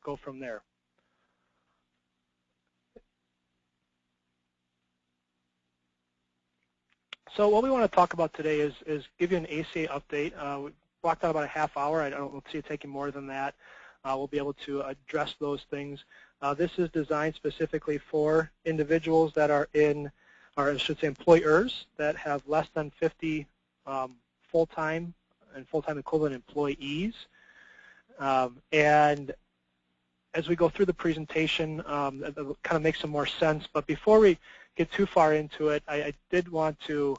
go from there. So what we want to talk about today is give you an ACA update. We blocked out about a half hour. I don't see it taking more than that. We'll be able to address those things. This is designed specifically for individuals that are in, or I should say employers that have less than 50 full-time and full-time equivalent employees. And as we go through the presentation, it'll kind of make some more sense. But before we get too far into it, I did want to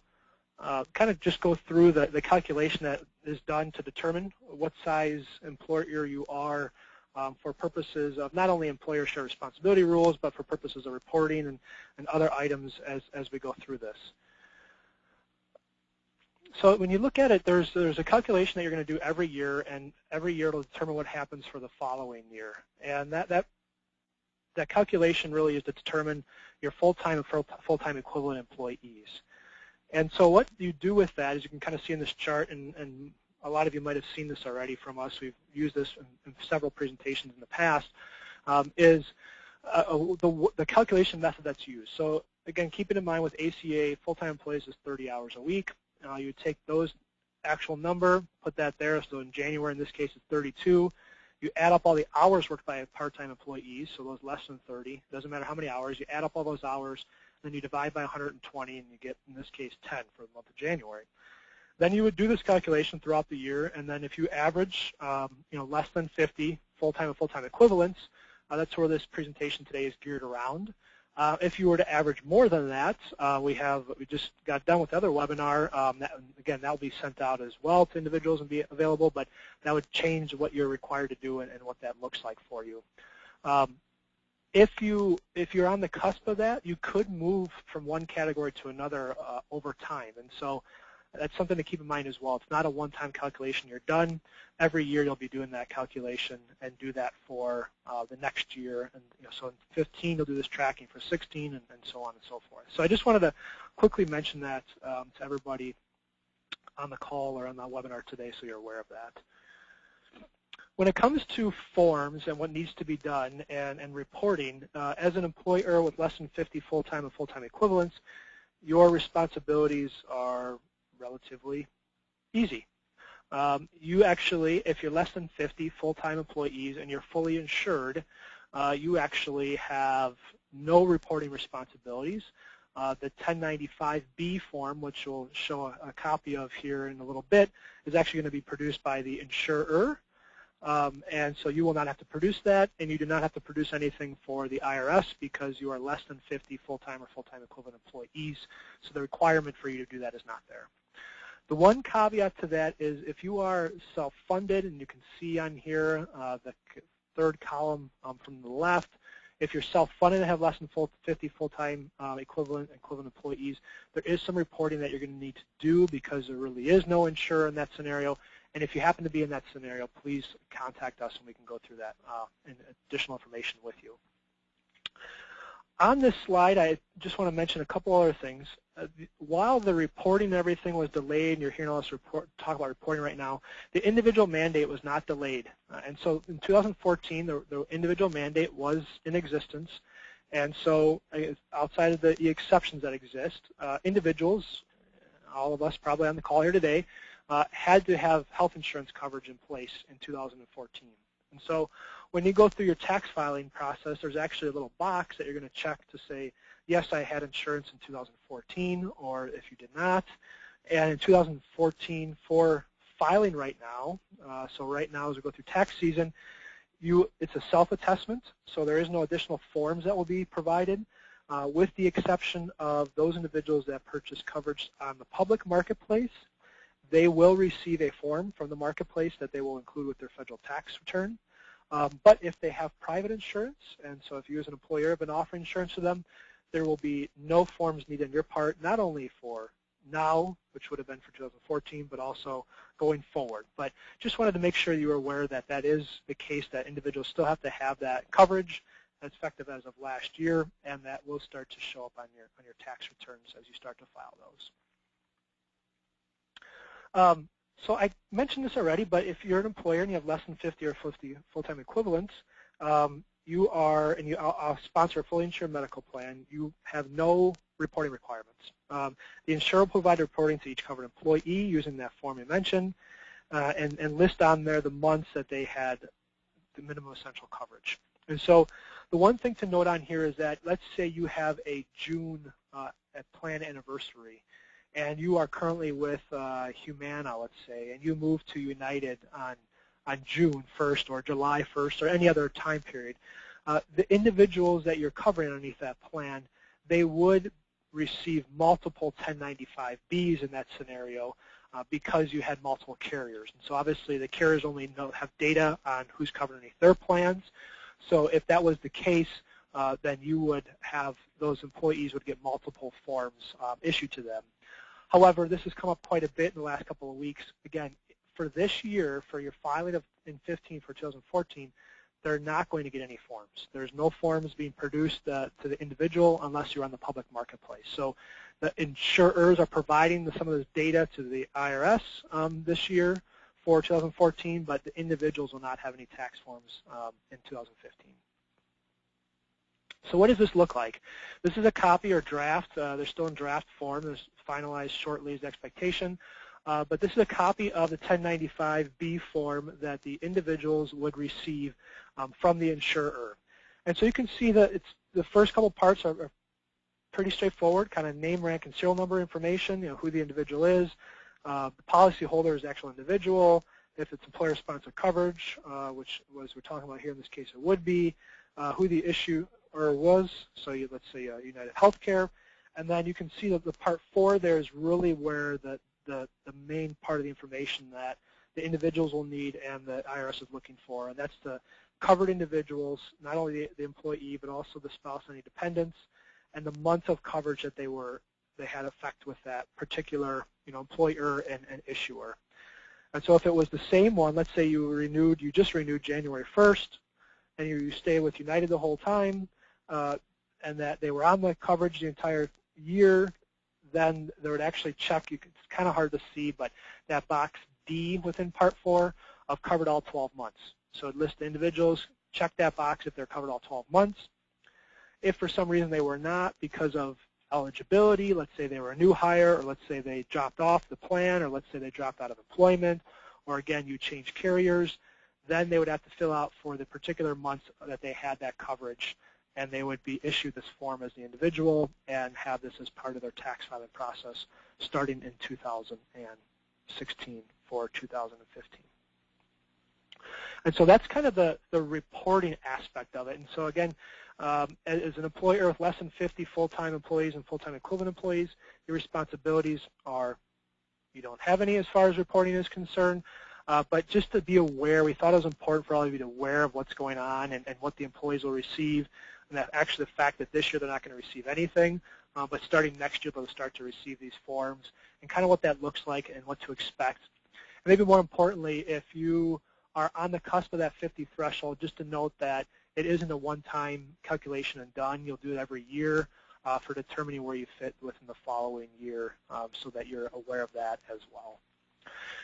kind of just go through the calculation that is done to determine what size employer you are for purposes of not only employer share responsibility rules, but for purposes of reporting and other items as we go through this. So when you look at it, there's a calculation that you're going to do every year, and every year it'll determine what happens for the following year. And that calculation really is to determine your full-time and full-time equivalent employees. And so what you do with that, as you can kind of see in this chart, and a lot of you might have seen this already from us, we've used this in several presentations in the past, is the calculation method that's used. So again, keeping in mind with ACA, full-time employees is 30 hours a week. You take those actual number, put that there, so in January in this case it's 32. You add up all the hours worked by part-time employees, so those less than 30, doesn't matter how many hours, you add up all those hours, then you divide by 120 and you get, in this case, 10 for the month of January. Then you would do this calculation throughout the year, and then if you average less than 50 full-time and full-time equivalents, that's where this presentation today is geared around. If you were to average more than that, we just got done with the other webinar. Again, that will be sent out as well to individuals and be available, but that would change what you're required to do and what that looks like for you. If you're on the cusp of that, you could move from one category to another over time, and so that's something to keep in mind as well. It's not a one-time calculation. You're done. Every year you'll be doing that calculation and do that for the next year. And so in 15 you'll do this tracking for 16 and so on and so forth. So I just wanted to quickly mention that to everybody on the call or on the webinar today, so you're aware of that. When it comes to forms and what needs to be done and reporting, as an employer with less than 50 full-time and full-time equivalents, your responsibilities are relatively easy. You actually, if you're less than 50 full-time employees and you're fully insured, you actually have no reporting responsibilities. The 1095B form, which we'll show a copy of here in a little bit, is actually going to be produced by the insurer. And so you will not have to produce that, and you do not have to produce anything for the IRS because you are less than 50 full-time or full-time equivalent employees. So the requirement for you to do that is not there. The one caveat to that is if you are self-funded, and you can see on here the third column from the left, if you're self-funded and have less than 50 full-time equivalent employees, there is some reporting that you're going to need to do because there really is no insurer in that scenario. And if you happen to be in that scenario, please contact us and we can go through that and additional information with you. On this slide, I just want to mention a couple other things. While the reporting and everything was delayed, and you're hearing all this talk about reporting right now, the individual mandate was not delayed. And so in 2014, the individual mandate was in existence. And so outside of the exceptions that exist, individuals, all of us probably on the call here today, had to have health insurance coverage in place in 2014. And so when you go through your tax filing process, there's actually a little box that you're going to check to say, yes, I had insurance in 2014, or if you did not. And in 2014, for filing right now, so right now as we go through tax season, it's a self-attestment, so there is no additional forms that will be provided, with the exception of those individuals that purchase coverage on the public marketplace. They will receive a form from the marketplace that they will include with their federal tax return. But if they have private insurance, and so if you as an employer have been offering insurance to them, there will be no forms needed on your part, not only for now, which would have been for 2014, but also going forward. But just wanted to make sure you were aware that that is the case, that individuals still have to have that coverage that's effective as of last year, and that will start to show up on your tax returns as you start to file those. So I mentioned this already, but if you're an employer and you have less than 50 or 50 full-time equivalents, you are, and you sponsor a fully insured medical plan, you have no reporting requirements. The insurer will provide reporting to each covered employee using that form you mentioned, and list on there the months that they had the minimum essential coverage. And so the one thing to note on here is that let's say you have a June plan anniversary, and you are currently with Humana, let's say, and you move to United on June 1st or July 1st or any other time period. The individuals that you're covering underneath that plan, they would receive multiple 1095Bs in that scenario because you had multiple carriers. And so obviously the carriers only have data on who's covered underneath their plans. So if that was the case, then you would have, those employees would get multiple forms issued to them. However, this has come up quite a bit in the last couple of weeks. Again, for this year, for your filing in 15 for 2014, they're not going to get any forms. There's no forms being produced to the individual unless you're on the public marketplace. So the insurers are providing some of this data to the IRS this year for 2014, but the individuals will not have any tax forms in 2015. So what does this look like? This is a copy or draft. They're still in draft form. It's finalized shortly as expectation. But this is a copy of the 1095B form that the individuals would receive from the insurer. And so you can see that the first couple parts are pretty straightforward, kind of name, rank, and serial number information, who the individual is. The policy holder is the actual individual. If it's employer-sponsored coverage, which we're talking about here in this case, it would be who the issuer was. So let's say United Healthcare. And then you can see that the part 4 there is really where the main part of the information that the individuals will need and the IRS is looking for, and that's the covered individuals, not only the employee but also the spouse and any dependents, and the month of coverage that they had effect with that particular employer and issuer. And so if it was the same one, let's say you just renewed January 1st, and you stay with United the whole time, and that they were on the coverage the entire year, then they would actually check, it's kind of hard to see, but that box D within Part 4 of covered all 12 months. So it lists the individuals, check that box if they're covered all 12 months. If for some reason they were not because of eligibility, let's say they were a new hire, or let's say they dropped off the plan, or let's say they dropped out of employment, or again you changed carriers, then they would have to fill out for the particular months that they had that coverage, and they would be issued this form as the individual and have this as part of their tax filing process starting in 2016 for 2015. And so that's kind of the reporting aspect of it. And so again, as an employer with less than 50 full-time employees and full-time equivalent employees, your responsibilities are, you don't have any as far as reporting is concerned, but just to be aware, we thought it was important for all of you to be aware of what's going on and what the employees will receive, and that actually the fact that this year they're not going to receive anything, but starting next year they'll start to receive these forms, and kind of what that looks like and what to expect. And maybe more importantly, if you are on the cusp of that 50 threshold, just to note that it isn't a one-time calculation and done. You'll do it every year for determining where you fit within the following year, so that you're aware of that as well.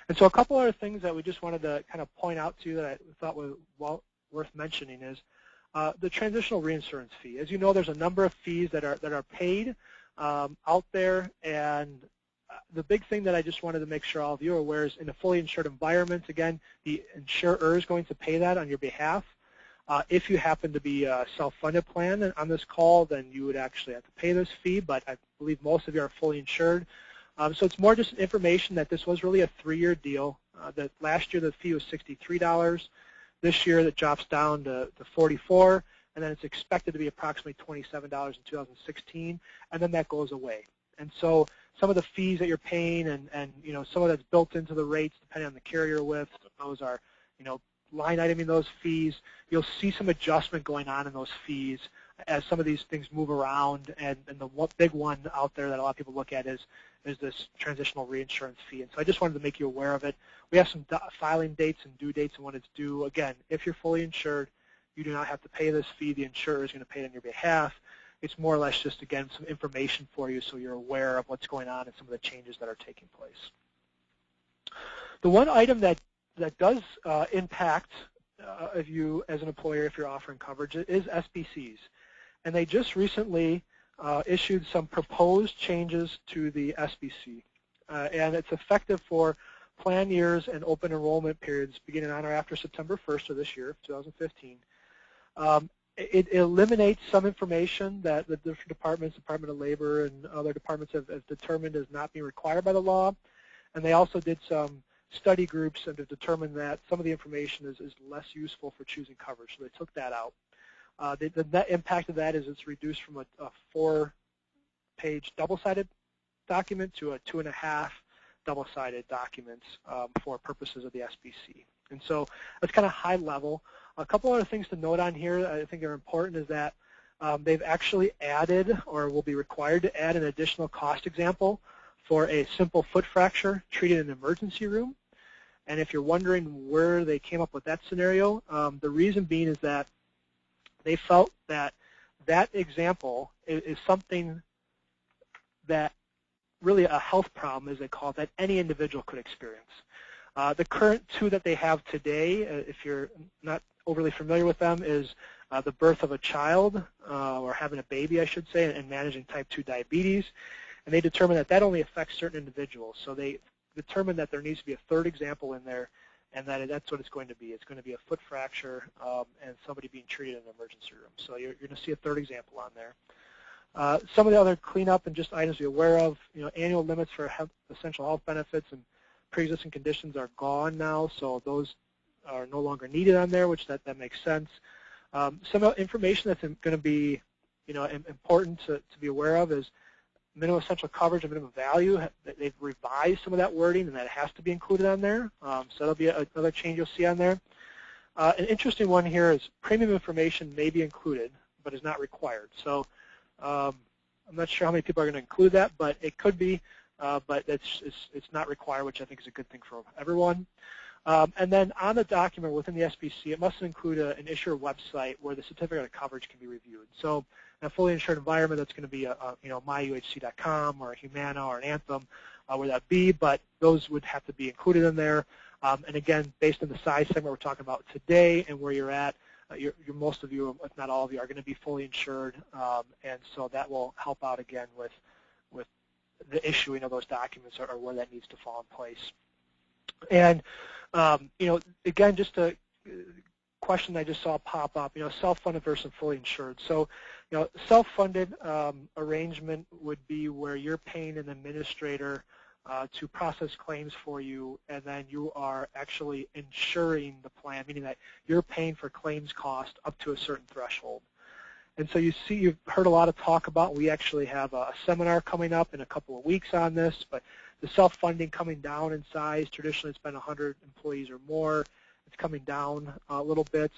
And so a couple other things that we just wanted to kind of point out to you that I thought were worth mentioning is the transitional reinsurance fee. As you know, there's a number of fees that are paid out there, and the big thing that I just wanted to make sure all of you are aware is in a fully insured environment, again, the insurer is going to pay that on your behalf. If you happen to be a self-funded plan on this call, then you would actually have to pay this fee, but I believe most of you are fully insured. So it's more just information that this was really a 3-year deal. That last year the fee was $63. This year it drops down to $44, and then it's expected to be approximately $27 in 2016, and then that goes away. And so some of the fees that you're paying and some of that's built into the rates depending on the carrier with, those are line iteming those fees. You'll see some adjustment going on in those fees as some of these things move around, and the big one out there that a lot of people look at is this transitional reinsurance fee. And so I just wanted to make you aware of it. We have some filing dates and due dates and when it's due. Again, if you're fully insured, you do not have to pay this fee. The insurer is going to pay it on your behalf. It's more or less just, again, some information for you so you're aware of what's going on and some of the changes that are taking place. The one item that does impact if you, as an employer, if you're offering coverage, is SBCs. And they just recently issued some proposed changes to the SBC. And it's effective for plan years and open enrollment periods beginning on or after September 1st of this year, 2015. It eliminates some information that the different departments, Department of Labor and other departments have determined is not being required by the law. And they also did some study groups and have determined that some of the information is less useful for choosing coverage, so they took that out. The net impact of that is it's reduced from a 4-page double-sided document to a 2.5 double-sided documents for purposes of the SBC. And so that's kind of high level. A couple other things to note on here I think are important is that they've actually added or will be required to add an additional cost example for a simple foot fracture treated in an emergency room. And if you're wondering where they came up with that scenario, the reason being is that they felt that that example is something that really a health problem, as they call it, that any individual could experience. The current two that they have today, if you're not overly familiar with them, is the birth of a child, or having a baby, I should say, and managing type 2 diabetes. And they determined that that only affects certain individuals. So they determined that there needs to be a third example in there, and that's what it's going to be. It's going to be a foot fracture and somebody being treated in an emergency room. So you're going to see a third example on there. Some of the other cleanup and just items to be aware of, annual limits for essential health benefits and pre-existing conditions are gone now, so those are no longer needed on there, which that makes sense. Some information that's going to be important to be aware of is minimum essential coverage and minimum value. They've revised some of that wording, and that has to be included on there. So that'll be another change you'll see on there. An interesting one here is premium information may be included, but is not required. So I'm not sure how many people are going to include that, but it could be, but it's not required, which I think is a good thing for everyone. And then on the document within the SBC, it must include an issuer website where the certificate of coverage can be reviewed. So in a fully insured environment, that's going to be myuhc.com or a Humana or an Anthem, where that be, but those would have to be included in there. And again, based on the size segment we're talking about today and where you're at, most of you, if not all of you, are going to be fully insured, and so that will help out again with the issuing of those documents or where that needs to fall in place. And again, just a question I just saw pop up, self-funded versus fully insured. So, self-funded arrangement would be where you're paying an administrator to process claims for you, and then you are actually insuring the plan, meaning that you're paying for claims cost up to a certain threshold. And so you've heard a lot of talk about, we actually have a seminar coming up in a couple of weeks on this, but the self-funding coming down in size. Traditionally it's been 100 employees or more. It's coming down a little bit,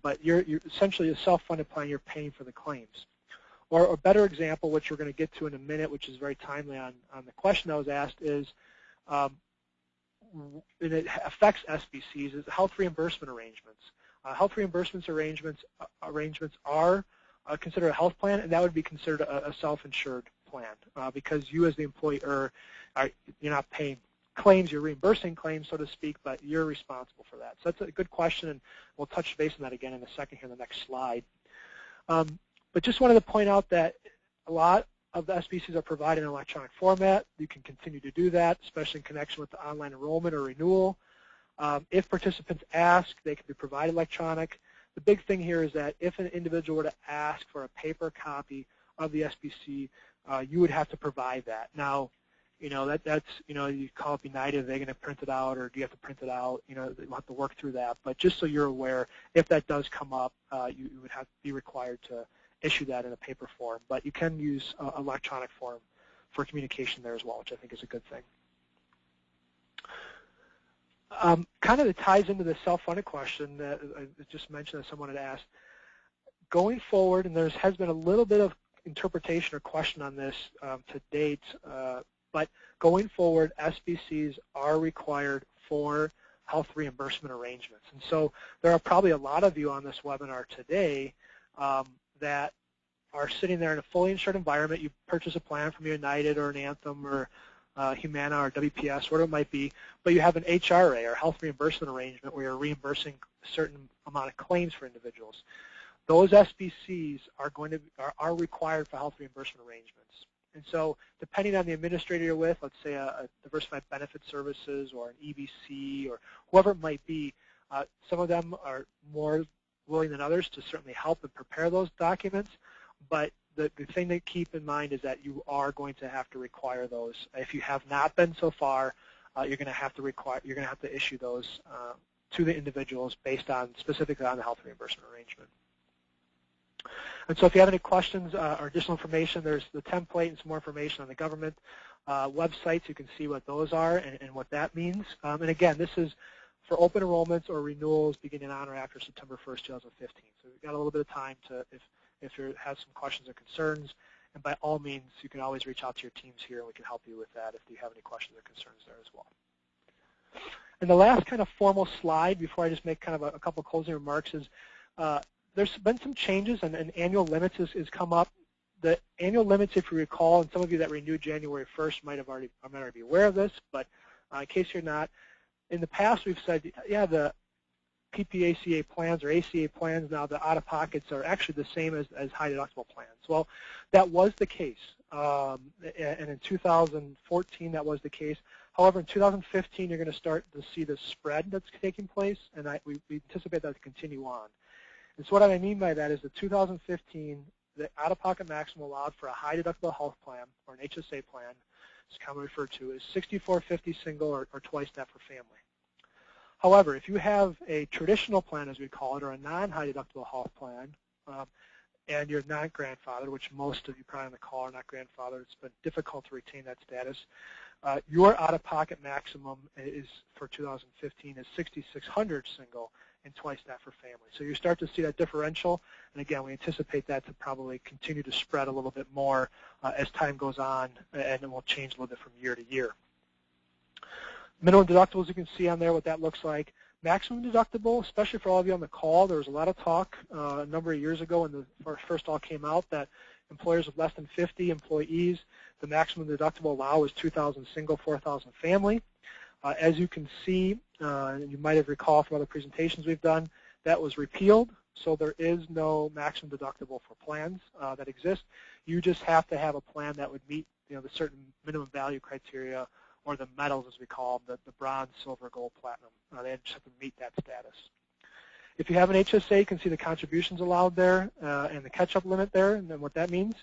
but you're essentially a self-funded plan, you're paying for the claims. Or a better example, which we're going to get to in a minute, which is very timely on the question that was asked, is and it affects SBCs, is health reimbursement arrangements. Health reimbursement arrangements are considered a health plan, and that would be considered a self-insured plan because you as the employer, you're not paying claims, you're reimbursing claims, so to speak, but you're responsible for that. So that's a good question, and we'll touch base on that again in a second here in the next slide. But just wanted to point out that a lot of the SBCs are provided in electronic format. You can continue to do that, especially in connection with the online enrollment or renewal. If participants ask, they can be provided electronic. The big thing here is that if an individual were to ask for a paper copy of the SBC, you would have to provide that. Now, that's you call up United, are they going to print it out, or do you have to print it out? You'll have to work through that. But just so you're aware, if that does come up, you would have to be required to issue that in a paper form. But you can use electronic form for communication there as well, which I think is a good thing. Kind of it ties into the self-funded question that I just mentioned that someone had asked. Going forward, and there has been a little bit of interpretation or question on this to date, but going forward, SBCs are required for health reimbursement arrangements. And so there are probably a lot of you on this webinar today that are sitting there in a fully insured environment. You purchase a plan from United or an Anthem or Humana or WPS, whatever it might be, but you have an HRA or health reimbursement arrangement where you're reimbursing a certain amount of claims for individuals. Those SBCs are required for health reimbursement arrangements. And so depending on the administrator you're with, let's say a Diversified Benefit Services or an EBC or whoever it might be, some of them are more willing than others to certainly help and prepare those documents, but the thing to keep in mind is that you are going to have to require those. If you have not been so far, you're going to have to issue those to the individuals based on specifically on the health reimbursement arrangement. And so if you have any questions or additional information, there's the template and some more information on the government websites. You can see what those are and what that means. And again, this is for open enrollments or renewals beginning on or after September 1st, 2015. So we've got a little bit of time to, if you have some questions or concerns, and by all means, you can always reach out to your teams here and we can help you with that if you have any questions or concerns there as well. And the last kind of formal slide before I just make kind of a couple closing remarks is there's been some changes and annual limits has come up. The annual limits, if you recall, and some of you that renewed January 1st might already be aware of this, but in case you're not, in the past we've said, yeah, the PPACA plans or ACA plans now, the out-of-pockets are actually the same as high-deductible plans. Well, that was the case, and in 2014 that was the case. However, in 2015 you're going to start to see the spread that's taking place, and we anticipate that to continue on. And so what I mean by that is the 2015, the out-of-pocket maximum allowed for a high-deductible health plan, or an HSA plan, is commonly referred to, is $64.50 single or twice that for family. However, if you have a traditional plan, as we call it, or a non-high-deductible health plan, and you're not grandfathered, which most of you probably on the call are not grandfathered, it's been difficult to retain that status, your out-of-pocket maximum is for 2015 is $6,600 single and twice that for family. So you start to see that differential, and again, we anticipate that to probably continue to spread a little bit more as time goes on, and it will change a little bit from year to year. Minimum deductibles, you can see on there what that looks like. Maximum deductible, especially for all of you on the call, there was a lot of talk a number of years ago when the first all came out that employers with less than 50 employees, the maximum deductible allowed was $2,000 single, $4,000 family. As you can see, and you might have recalled from other presentations we've done, that was repealed, so there is no maximum deductible for plans that exist. You just have to have a plan that would meet the certain minimum value criteria, or the metals as we call them, the bronze, silver, gold, platinum. They just have to meet that status. If you have an HSA, you can see the contributions allowed there and the catch-up limit there and then what that means.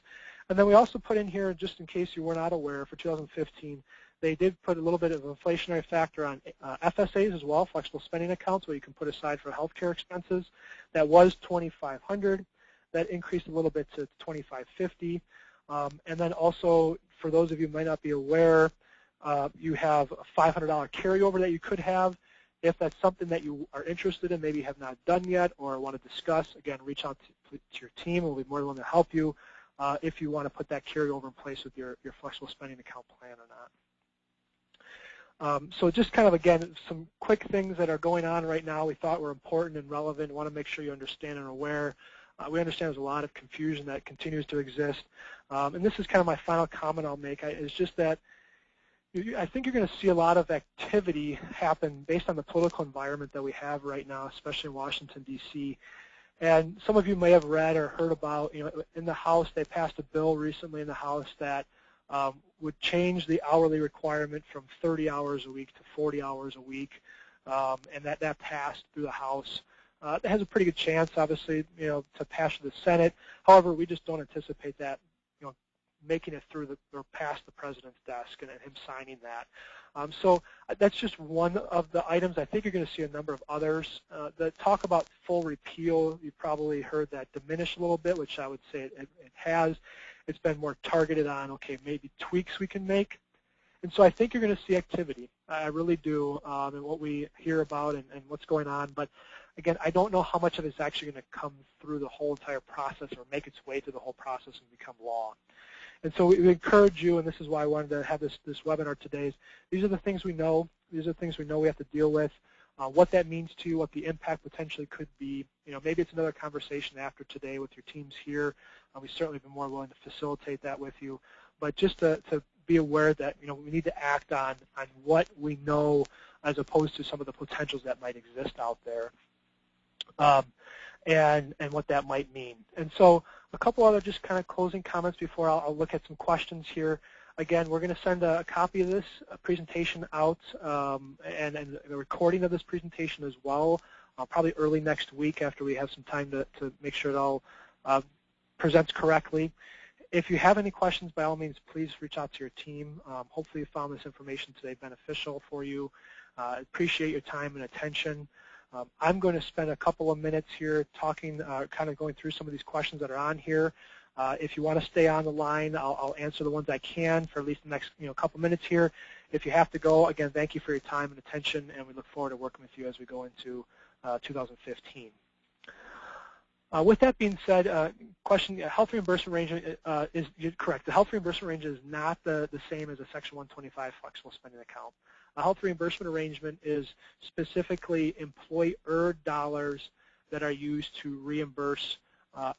And then we also put in here, just in case you were not aware, for 2015, they did put a little bit of an inflationary factor on FSAs as well, flexible spending accounts, where you can put aside for healthcare expenses. That was $2,500. That increased a little bit to $2,550. And then also, for those of you who might not be aware, you have a $500 carryover that you could have. If that's something that you are interested in, maybe have not done yet or want to discuss, again, reach out to your team. We'll be more than willing to help you if you want to put that carryover in place with your flexible spending account plan or not. So just kind of, again, some quick things that are going on right now we thought were important and relevant. We want to make sure you understand and are aware. We understand there's a lot of confusion that continues to exist. And this is kind of my final comment I'll make, is just that I think you're going to see a lot of activity happen based on the political environment that we have right now, especially in Washington, D.C. And some of you may have read or heard about, in the House, they passed a bill recently in the House that would change the hourly requirement from 30 hours a week to 40 hours a week, and that passed through the House. It has a pretty good chance, obviously, to pass through the Senate. However, we just don't anticipate that, making it through or past the president's desk and him signing that. So that's just one of the items. I think you're going to see a number of others. The talk about full repeal, you probably heard that diminish a little bit, which I would say it has. It's been more targeted on, okay, maybe tweaks we can make. And so I think you're going to see activity. I really do, and what we hear about and what's going on. But again, I don't know how much of it's actually going to come through the whole entire process or make its way through the whole process and become law. And so we encourage you, and this is why I wanted to have this webinar today, is these are the things we know. These are the things we know we have to deal with. What that means to you, what the impact potentially could be. Maybe it's another conversation after today with your teams here. We certainly be more willing to facilitate that with you. But just to be aware that we need to act on what we know as opposed to some of the potentials that might exist out there, and what that might mean. And so a couple other just kind of closing comments before I'll look at some questions here. Again, we're going to send a copy of this presentation out and the recording of this presentation as well, probably early next week after we have some time to make sure it all presents correctly. If you have any questions, by all means, please reach out to your team. Hopefully you found this information today beneficial for you. Appreciate your time and attention. I'm going to spend a couple of minutes here talking, kind of going through some of these questions that are on here. If you want to stay on the line, I'll answer the ones I can for at least the next couple minutes here. If you have to go, again, thank you for your time and attention, and we look forward to working with you as we go into 2015. With that being said, question: health reimbursement arrangement is correct. The health reimbursement arrangement is not the same as a Section 125 flexible spending account. A health reimbursement arrangement is specifically employer dollars that are used to reimburse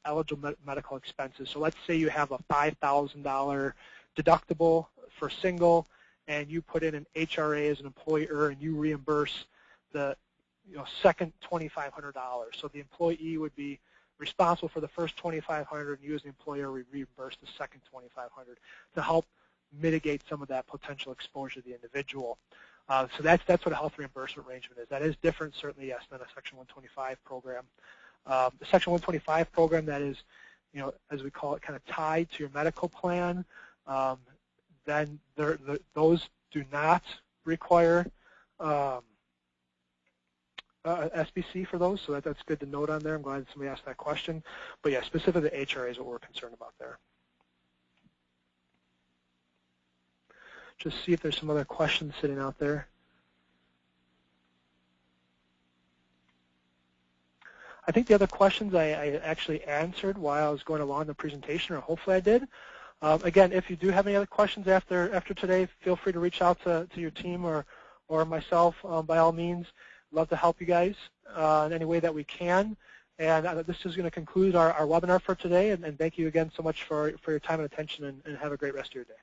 eligible medical expenses. So let's say you have a $5,000 deductible for single, and you put in an HRA as an employer, and you reimburse the second $2,500. So the employee would be responsible for the first $2,500, and you as the employer would reimburse the second $2,500 to help mitigate some of that potential exposure to the individual. So that's what a health reimbursement arrangement is. That is different, certainly, yes, than a Section 125 program. The Section 125 program that is, as we call it, kind of tied to your medical plan, then those do not require SBC for those, so that's good to note on there. I'm glad somebody asked that question. But yeah, specifically the HRA is what we're concerned about there. Just see if there's some other questions sitting out there. I think the other questions I actually answered while I was going along the presentation, or hopefully I did. Again, if you do have any other questions after today, feel free to reach out to your team or myself by all means. Love to help you guys in any way that we can. And this is going to conclude our webinar for today. And thank you again so much for your time and attention, and have a great rest of your day.